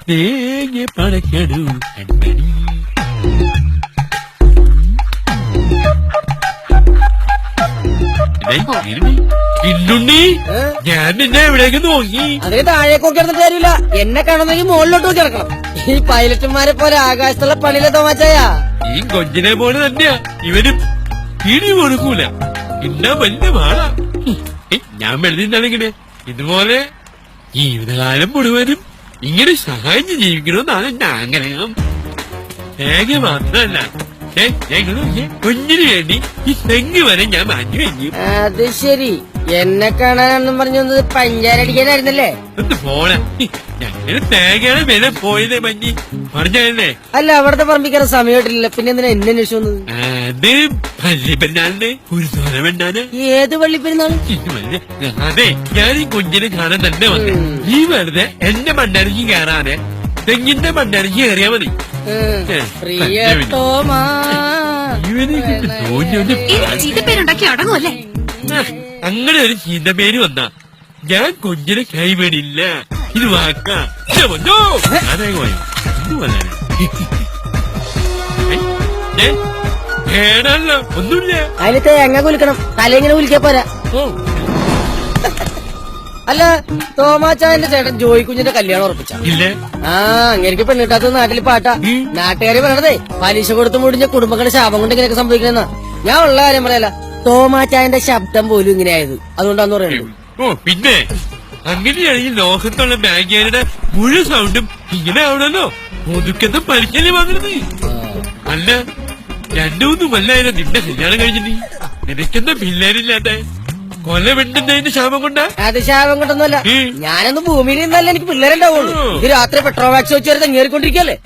തേങ്ങ പടക്കടു കൺമണി. ഇന്നുണ്ണി, ഞാൻ നിന്നെ എവിടേക്ക് നോക്കി? അതിന് താഴേക്കൊക്കെ ഇറന്നിട്ട് കാര്യമില്ല. എന്നെ കാണുന്നെങ്കിൽ മുകളിലോട്ട് നോക്കി ഇറക്കണം. ഈ പൈലറ്റുമാരെ പോലെ ആകാശത്തുള്ള പണിയിലെ തോമാച്ചായ. ഈ കൊഞ്ചിനെ പോലെ തന്നെയാ ഇവനും. പിടി കൊടുക്കൂല. ഇന്ന വലിയ മാള. ഞാൻ വെളുതിന്നാണെങ്കില് ഇതുപോലെ ജീവിതകാലം മുഴുവനും ഇങ്ങനെ സഹായിച്ച് ജീവിക്കണമെന്നാണ് എന്റെ ആഗ്രഹം. തേങ്ങ മാത്രല്ല, കുഞ്ഞിന് വേണ്ടി ഈ തെങ്ങ് വരെ ഞാൻ മാറ്റി വെക്കും. അത് ശരി, എന്നെ കാണാനെന്നും പറഞ്ഞു വന്നത് പഞ്ചാരടിക്കാനായിരുന്നല്ലേ? ഒന്ന് പോണ. ഞങ്ങള് തേങ്ങയുടെ വില പോയതേ മഞ്ഞി പറഞ്ഞല്ലേ. അല്ല, അവിടുത്തെ പറമ്പിക്കാൻ സമയമായിട്ടില്ല. പിന്നെ എന്തിനാ എന്നെ അന്വേഷിച്ചു വന്നത്? അത് പള്ളിപ്പെരുന്നാളിന് ഒരു തോരമെന്നാണ്. ഏത് പള്ളിപ്പെരുന്നാൾ? അതെ, ഞാൻ ഈ കുഞ്ഞിനെ കാണാൻ തന്നെ വന്നു. ഈ വെറുതെ എന്റെ മണ്ണരിക്ക് കയറാതെ തെങ്ങിന്റെ മണ്ണരിക്ക് കയറിയാ മതി. ചീത്തപ്പേരുണ്ടാക്കി അടങ്ങുമല്ലേ? അങ്ങനെ ഒരു ചീത്തപ്പേര് വന്നാ ഞാൻ കുഞ്ഞിനെ കൈവിടില്ല. ഇത് വാക്കാ. അതേ വേണല്ലോ, ഒന്നുമില്ല. അതിന് തേങ്ങ കുലിക്കണം, തലയിങ്ങനെ കുലിക്കാ പോരാ. അല്ല, തോമാച്ചായന്റെ ചേട്ടൻ ജോയി കുഞ്ഞിന്റെ കല്യാണം ഉറപ്പിച്ച? ഇല്ല. ആ, അങ്ങനെയൊക്കെ പെണ്ണിട്ടാത്ത നാട്ടിൽ പാട്ടാ. നാട്ടുകാരെ പറയണതേ പലിശ കൊടുത്ത് മുടിഞ്ഞ കുടുംബങ്ങളുടെ ശാപം കൊണ്ട് ഇങ്ങനെയൊക്കെ സംഭവിക്കണെന്നാ. ഞാൻ ഉള്ള കാര്യം പറയല, തോമാച്ചായന്റെ ശബ്ദം പോലും ഇങ്ങനെ ആയത് അതുകൊണ്ടാന്ന് പറയുന്നത്. ഓ പിന്നെ അങ്ങനെയാണെങ്കിൽ ലോകത്തുള്ള ബാങ്കുകാരുടെ മുഴുവൻ സൗണ്ടും ഇങ്ങനെ ആവണല്ലോ. ഒതുക്കത്തെ പരിക്കല്ലേ വന്നത്. അല്ല, 2-3 കൊല്ലായാലും നിന്റെ കല്യാണം കഴിഞ്ഞിട്ട് നിനക്കെന്താ പിള്ളേരില്ലാത്ത? കൊല വെട്ടുന്നതിന്റെ ശാപം കൊണ്ടാ? അത് ശാപം കൊണ്ടൊന്നുമല്ല. ഞാനൊന്ന് ഭൂമിയിൽ നിന്നല്ല എനിക്ക് പിള്ളേരുണ്ടാവുള്ളൂ. ഇത് രാത്രി പെട്രോൾ വാക്സ് വെച്ച് വരെ തെങ്ങേറിക്കൊണ്ടിരിക്കല്ലേ.